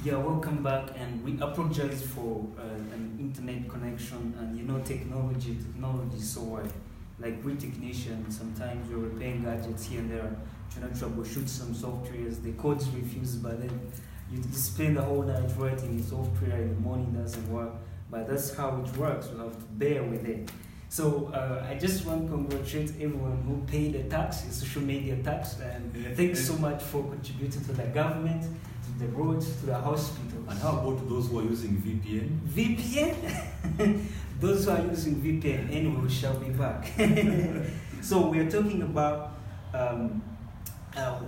Yeah, welcome back, and we apologize for an internet connection, and technology is so wide. Like we technicians, sometimes we're repairing gadgets here and there, trying to troubleshoot some softwares, the codes refuse, but then you spend the whole night writing the software, in the morning doesn't work, but that's how it works, we have to bear with it. So I just want to congratulate everyone who paid the tax, the social media tax, and thanks so much for contributing to the government, to the roads, to the hospitals. And how about those who are using VPN? VPN? Those who are using VPN, anyway, we shall be back. So we are talking about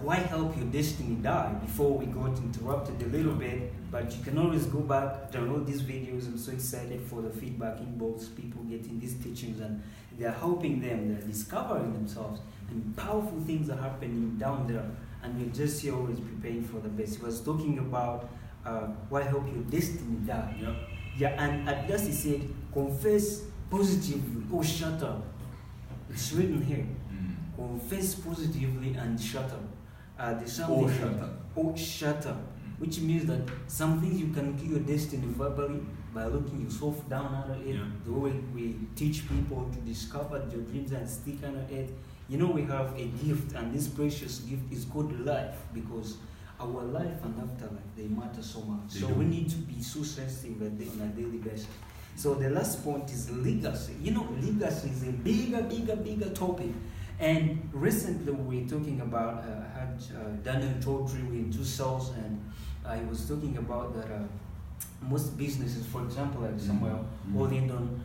why help your destiny die. Before we got interrupted a little bit, but you can always go back, download these videos. I'm so excited for the feedback inbox, people getting these teachings, and they're helping them, they're discovering themselves, and powerful things are happening down there, and we're just here always preparing for the best. He was talking about why help your destiny die. Yep. Yeah, and at last he said, confess positively or shut up. It's written here. Confess positively and shut up. There's something or shut up, which means that some things you can kill your destiny verbally by looking yourself down under it. Yeah. The way we teach people to discover their dreams and stick under it. You know, we have a gift, and this precious gift is called life, because our life and afterlife, they matter so much. So we need to be so sensitive on a daily basis. So the last point is legacy. You know, legacy is a bigger topic. And recently we were talking about, I had Daniel Chaudhry in 2000, and he was talking about that most businesses, for example, like somewhere, or Lindon,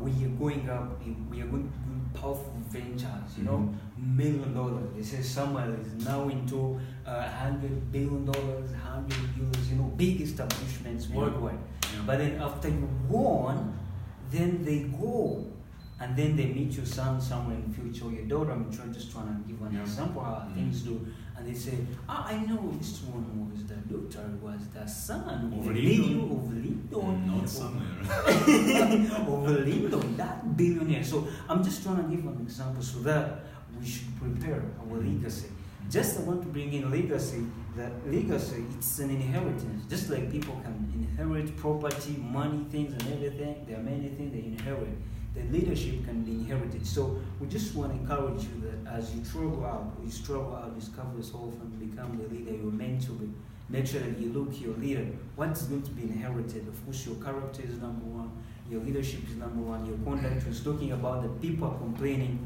we are going powerful ventures, $1 million. They say somewhere is now into $100 billion, 100 euros, big establishments worldwide. Yeah. But then after you won, then they go. And then they meet your son somewhere in the future, or your daughter. I'm just trying to give an example how things do. And they say, I know this one was the daughter, was the son of Lindon. Not somewhere. Of Lindon, that billionaire. So I'm just trying to give an example so that we should prepare our legacy. Just I want to bring in legacy. That legacy, it's an inheritance. Just like people can inherit property, money, things, and everything. There are many things they inherit. The leadership can be inherited. So we just want to encourage you that as you struggle out, discover yourself and become the leader you're meant to be. Make sure that you look your leader. What's going to be inherited? Of course, your character is number one. Your leadership is number one. Your conduct is talking about the people are complaining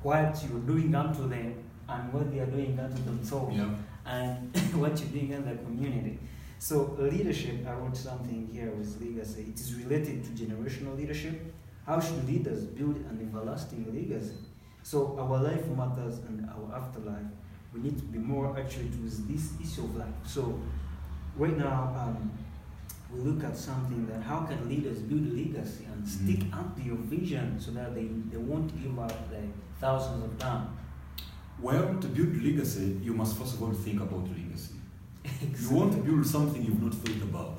what you're doing unto them and what they are doing unto themselves, and what you're doing in the community. So leadership, I wrote something here with legacy. It is related to generational leadership. How should leaders build an everlasting legacy? So our life matters and our afterlife. We need to be more accurate with this issue of life. So right now, we look at something that how can leaders build a legacy and stick up to your vision so that they won't give up like thousands of times. Well, to build legacy, you must first of all think about legacy. Exactly. You want to build something you've not thought about.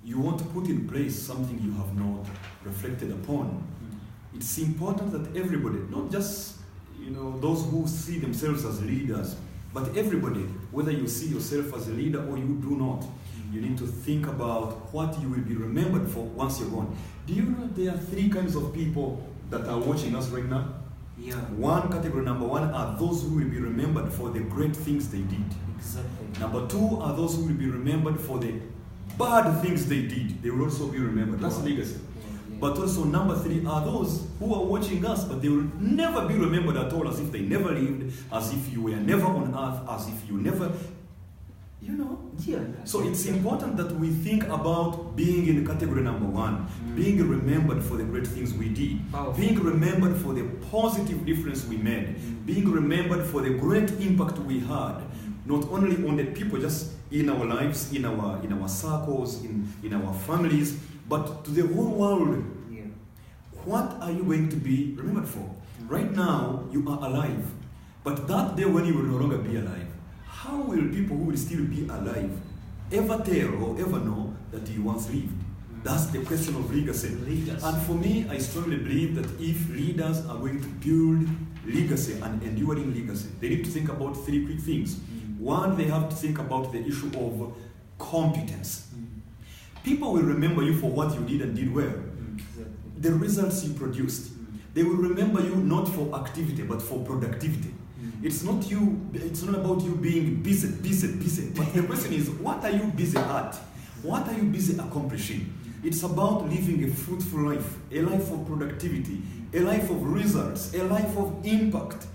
You want to put in place something you have not reflected upon. It's important that everybody, not just those who see themselves as leaders, but everybody, whether you see yourself as a leader or you do not, you need to think about what you will be remembered for once you're gone. Do you know there are 3 kinds of people that are watching us right now? Yeah. One category, number 1, are those who will be remembered for the great things they did. Exactly. Number 2 are those who will be remembered for the bad things they did. They will also be remembered. That's legacy. But also number 3 are those who are watching us, but they will never be remembered at all, as if they never lived, as if you were never on earth, as if you never, So it's important that we think about being in category number 1, being remembered for the great things we did, being remembered for the positive difference we made, being remembered for the great impact we had, not only on the people just in our lives, in our circles, in our families, but to the whole world. What are you going to be remembered for? Right now, you are alive. But that day when you will no longer be alive, how will people who will still be alive ever tell or ever know that you once lived? That's the question of legacy. And for me, I strongly believe that if leaders are going to build legacy and enduring legacy, they need to think about 3 quick things. One, they have to think about the issue of competence. People will remember you for what you did and did well. Exactly. The results you produced. They will remember you not for activity, but for productivity. It's not about you being busy. But the question is, what are you busy at? What are you busy accomplishing? It's about living a fruitful life, a life of productivity, a life of results, a life of impact,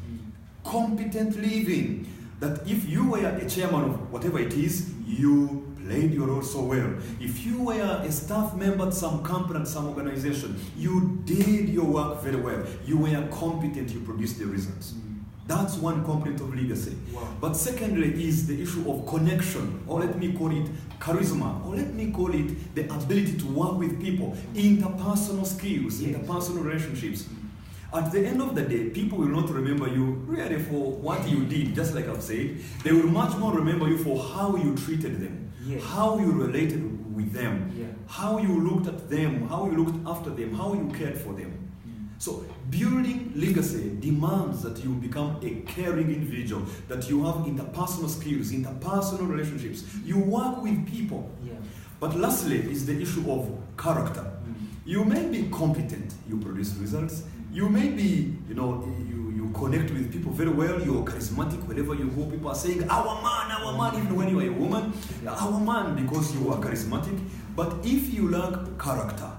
competent living. That if you were a chairman of whatever it is, you played your role so well. If you were a staff member at some company, at some organization, you did your work very well. You were competent, you produced the results. That's one component of legacy. Wow. But secondly is the issue of connection, or let me call it charisma, or let me call it the ability to work with people, interpersonal skills, interpersonal relationships. At the end of the day, people will not remember you really for what you did, just like I've said. They will much more remember you for how you treated them, how you related with them, how you looked at them, how you looked after them, how you cared for them. So building legacy demands that you become a caring individual, that you have interpersonal skills, interpersonal relationships. You work with people. But lastly is the issue of character. You may be competent, you produce results. You may be, you connect with people very well, you're charismatic, wherever you go, people are saying, our man, even when you are a woman, our man, because you are charismatic. But if you lack character,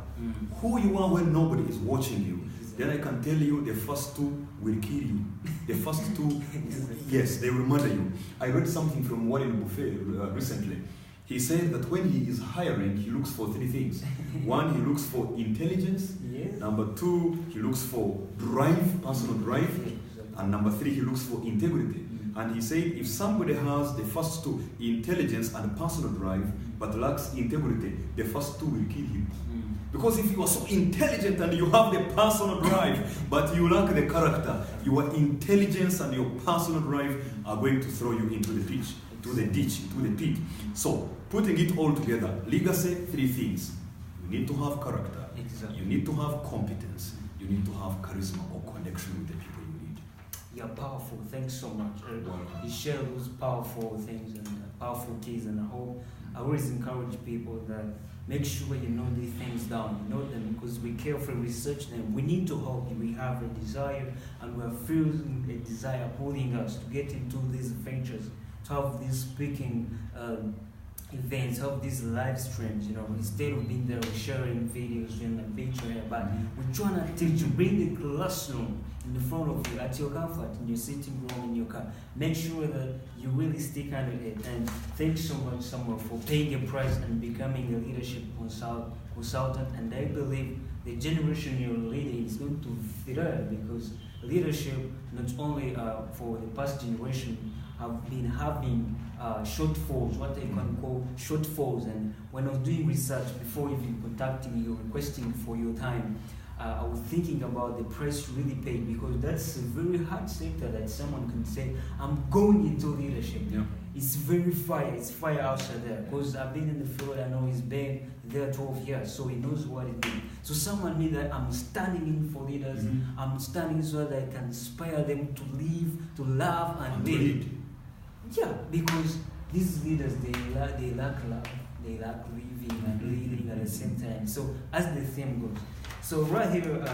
who you are when nobody is watching you, then I can tell you the first two will kill you. The first two, yes, they will murder you. I read something from Warren Buffett recently. He said that when he is hiring, he looks for three things. One, he looks for intelligence. Number two, he looks for drive, personal drive. And number three, he looks for integrity. And he said if somebody has the first two, intelligence and personal drive, but lacks integrity, the first two will kill him. Because if you are so intelligent and you have the personal drive, but you lack the character, your intelligence and your personal drive are going to throw you into the ditch, into the pit. So, putting it all together, legacy, three things. You need to have character, you need to have competence, you need to have charisma or connection with the people you need. You're powerful. Thanks so much. You share those powerful things and powerful keys, and I always encourage people that make sure you know these things down, you know them, because we carefully research them. We need to help you. We have a desire, and we are feeling a desire pulling us to get into these ventures, to have these speaking events, have these live streams, instead of being there sharing videos in the picture, but we're trying to teach you, bring the classroom in the front of you, at your comfort, in your sitting room, in your car. Make sure that you really stick under it. And thanks so much, Samuel, for paying a price and becoming a leadership consultant. And I believe the generation you're leading is going to thrive, because leadership, not only for the past generation, have been having shortfalls, what they can call shortfalls. And when I was doing research before even contacting you, requesting for your time, I was thinking about the price you really paid, because that's a very hard sector that someone can say, I'm going into leadership. It's very fire, it's fire outside there, because I've been in the field, I know he's been there 12 years, so he knows what it is. So someone need that I'm standing in for leaders, I'm standing so that I can inspire them to live, to love and lead. Yeah, because these leaders, they lack love, they lack living and leading at the same time. So as the theme goes. So right here,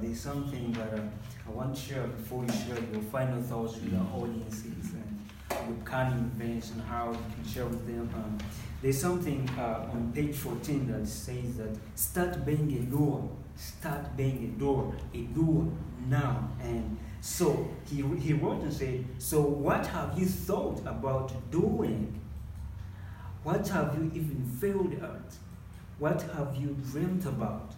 there's something that I want to share before you share your final thoughts with our audiences and your coming events and how you can share with them. There's something on page 14 that says that start being a doer now. And so he wrote and said, so what have you thought about doing? What have you even failed at? What have you dreamt about?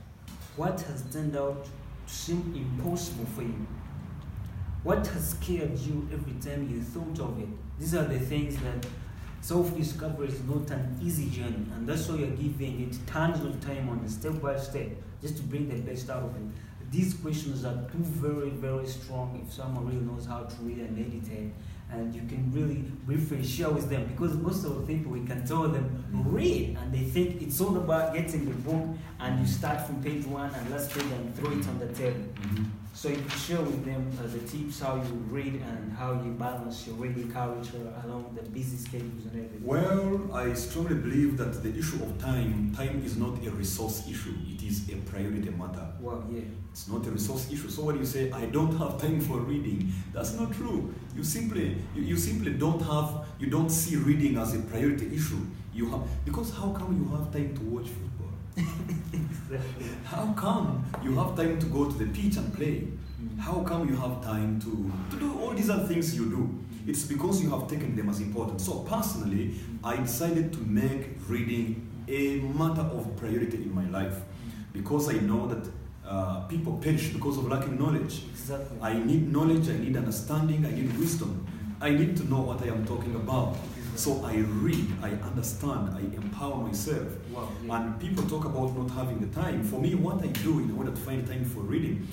What has turned out to seem impossible for you? What has scared you every time you thought of it? These are the things that self-discovery is not an easy journey, and that's why you're giving it tons of time on it, step by step, just to bring the best out of it. These questions are too very, very strong if someone really knows how to read and meditate and you can really briefly share with them, because most of the people, we can tell them read, and they think it's all about getting the book and you start from page 1 and last page and throw it on the table. So you can share with them the tips how you read and how you balance your reading culture along the busy schedules and everything. Well, I strongly believe that the issue of time is not a resource issue. It is a priority matter. Well, yeah. It's not a resource issue. So when you say, I don't have time for reading, that's not true. You simply don't see reading as a priority issue. Because how come you have time to watch football? Exactly. How come you have time to go to the pitch and play? How come you have time to do all these other things you do? It's because you have taken them as important. So personally, I decided to make reading a matter of priority in my life, because I know that people perish because of lacking knowledge. Exactly. I need knowledge, I need understanding, I need wisdom. I need to know what I am talking about. So I read, I understand, I empower myself. Wow, yeah. And people talk about not having the time. For me, what I do in order to find time for reading,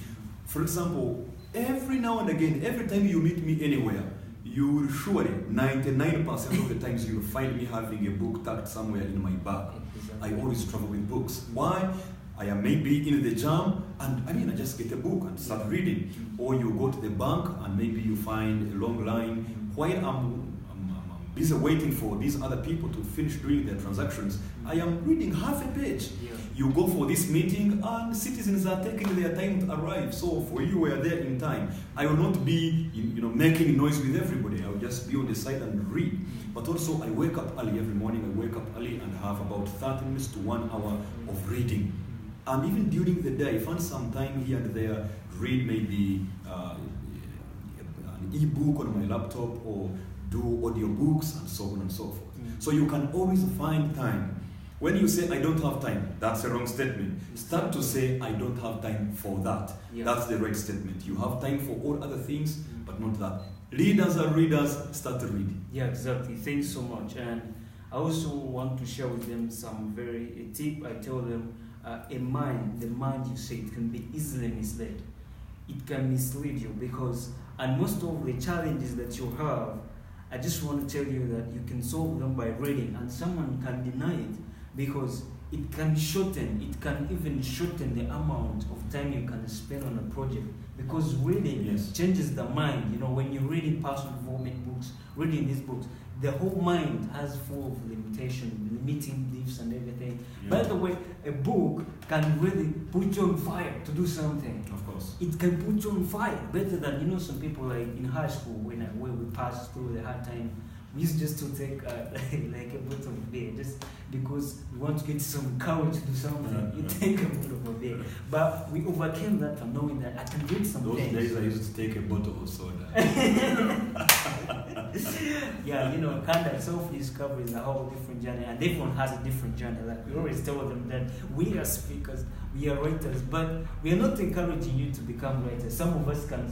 for example, every now and again, every time you meet me anywhere, you will surely, 99% of the times you will find me having a book tucked somewhere in my bag. Exactly. I always travel with books. Why? I am maybe in the jam, and I just get a book and start reading. Or you go to the bank and maybe you find a long line. While I'm busy waiting for these other people to finish doing their transactions, I am reading half a page. Yeah. You go for this meeting and citizens are taking their time to arrive. So for you, we are there in time. I will not be making noise with everybody. I will just be on the side and read. But also I wake up early every morning. I wake up early and have about 30 minutes to 1 hour of reading. And even during the day, I find some time here and there, read maybe an e-book on my laptop or do audiobooks and so on and so forth. So you can always find time. When you say, I don't have time, that's a wrong statement. Start to say, I don't have time for that. Yeah. That's the right statement. You have time for all other things, but not that. Leaders are readers, start to read. Yeah, exactly. Thanks so much. And I also want to share with them a tip. I tell them, the mind you say, it can be easily misled. It can mislead you and most of the challenges that you have, I just want to tell you that you can solve them by reading, and someone can deny it because it can shorten. It can even shorten the amount of time you can spend on a project, because reading changes the mind. When you're reading personal development books, reading these books, the whole mind has full of limiting beliefs and everything. Yeah. By the way, a book can really put you on fire to do something. Of course. It can put you on fire better than, some people like in high school when we passed through the hard time. We used just to take like a bottle of beer just because we want to get some courage to do something. You take a bottle of beer. But we overcame that from knowing that I can read some Those things. days I used to take a bottle of soda. Yeah, kind of self-discovery is a whole different journey, and everyone has a different journey. Like we always tell them that we are speakers, we are writers, but we are not encouraging you to become writers. Some of us can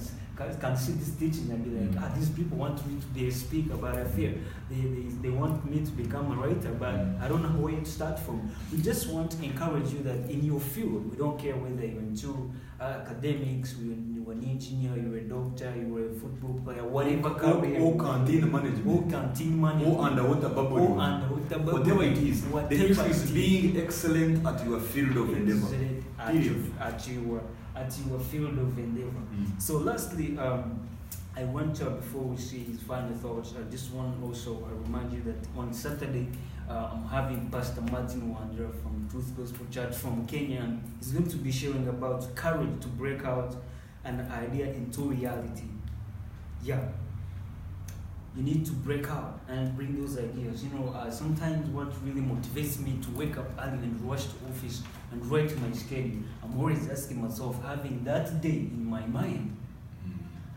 see this teaching and be like, these people want me to be a speaker, but I fear they want me to become a writer, but I don't know where to start from. We just want to encourage you that in your field, we don't care whether you're into academics, you're an engineer, you're a doctor, you're a football player, whatever career. Or canteen management. Or underwater bubble. Whatever it is. The issue is being excellent at your field of endeavor. At your field of endeavor. So lastly, I want to, before we see his final thoughts, I just want to also remind you that on Saturday, I'm having Pastor Martin Wandera from Truth Gospel Church from Kenya, and he's going to be sharing about courage to break out an idea into reality. Yeah. You need to break out and bring those ideas. Sometimes what really motivates me to wake up early and rush to office and write my schedule, I'm always asking myself, having that day in my mind.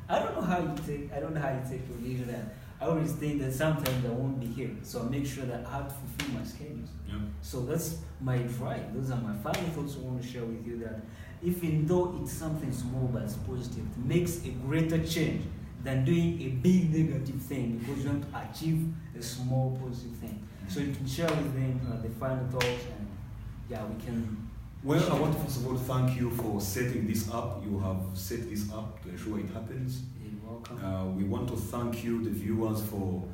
I don't know how you take your leader. I always think that sometimes I won't be here, so I make sure that I have to fulfill my schedules. Yeah. So that's my drive. Those are my final thoughts I want to share with you, that even though it's something small but it's positive, it makes a greater change than doing a big negative thing, because you want to achieve a small positive thing. So you can share with them the final thoughts, and we can. Well, I want to first of all thank you for setting this up. You have set this up to ensure it happens. welcome. We want to thank you, the viewers, for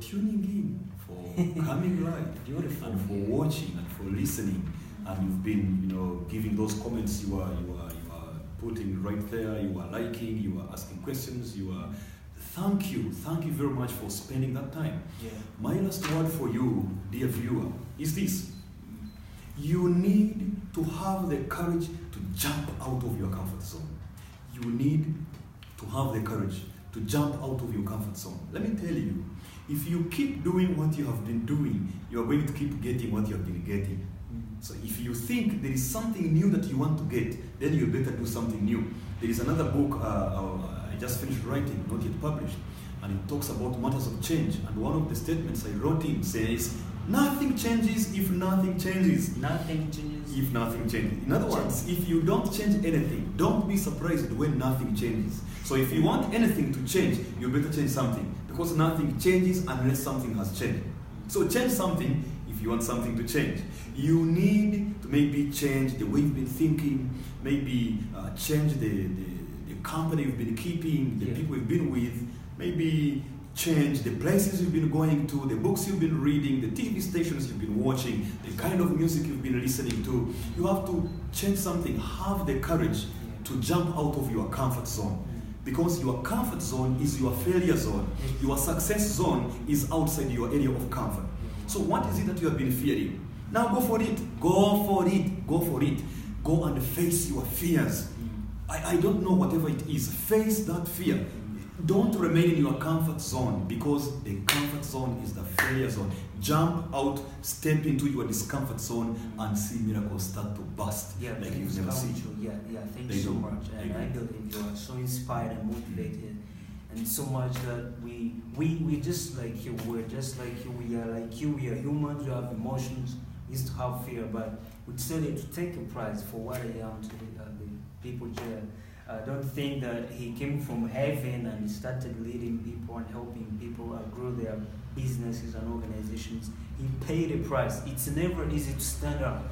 tuning in, for coming live, Beautiful. and for watching and for listening. And you've been, giving those comments. You are putting right there. You are liking. You are asking questions. You are. Thank you very much for spending that time. Yeah. My last word for you, dear viewer, is this: you need to have the courage to jump out of your comfort zone. You need to have the courage to jump out of your comfort zone. Let me tell you, if you keep doing what you have been doing, you are going to keep getting what you have been getting. So if you think there is something new that you want to get, then you better do something new. There is another book I just finished writing, not yet published, and it talks about matters of change. And one of the statements I wrote in says, nothing changes if nothing changes. Nothing changes. If nothing changes. In other words, if you don't change anything, don't be surprised when nothing changes. So if you want anything to change, you better change something, because nothing changes unless something has changed. So change something if you want something to change. You need to maybe change the way you've been thinking, maybe change the company you've been keeping, the people you've been with, maybe change the places you've been going to, the books you've been reading, the TV stations you've been watching, the kind of music you've been listening to. You have to change something. Have the courage to jump out of your comfort zone. Because your comfort zone is your failure zone. Your success zone is outside your area of comfort. So what is it that you have been fearing? Now go for it. Go for it. Go for it. Go and face your fears. I don't know, whatever it is. Face that fear. Don't remain in your comfort zone, because the comfort zone is the failure zone. Jump out, step into your discomfort zone, and see miracles start to burst like you've never seen. Thank you so much. And I believe you are so inspired and motivated, and so much that we just like you. We're just like you. We are like you. We are humans. We have emotions. We used to have fear, but we decided to take a prize for what I am to the people here. Don't think that he came from heaven and he started leading people and helping people grow their businesses and organizations. He paid a price. It's never easy to stand up.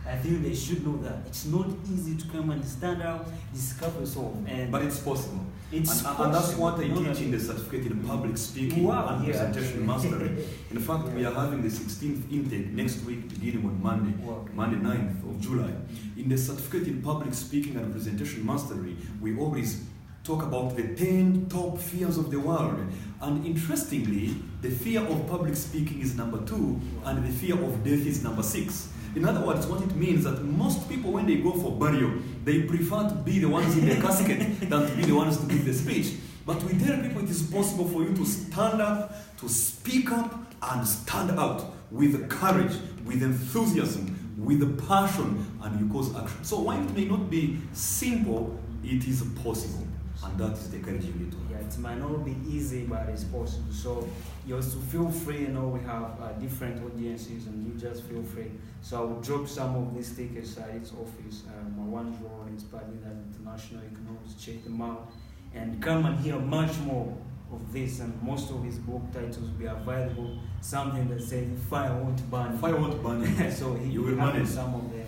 I think they should know that. It's not easy to come and stand out, discover yourself. But it's possible. And that's what I teach in the certificate in public speaking and presentation mastery. In fact, we are having the 16th intake next week, beginning on Monday 9th of July. In the certificate in public speaking and presentation mastery, we always talk about the 10 top fears of the world. And interestingly, the fear of public speaking is number 2, and the fear of death is number 6. In other words, what it means that most people, when they go for burial, they prefer to be the ones in the casket than to be the ones to give the speech. But we tell people it is possible for you to stand up, to speak up, and stand out with courage, with enthusiasm, with passion, and you cause action. So while it may not be simple, it is possible. And that is the courage you need to have. Yeah, it might not be easy, but it's possible. So you also feel free. We have different audiences, and you just feel free. So I will drop some of these stickers at its office. My one role is partly that international. You can always check them out and come and hear much more of this. And most of his book titles will be available. Something that says "Fire won't burn." Fire won't burn. So you will manage some of them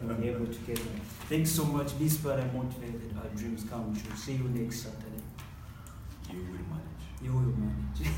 and be able to get them. Thanks so much. Be inspired and motivated. Our dreams come true. See you next Saturday. You will manage. You will manage.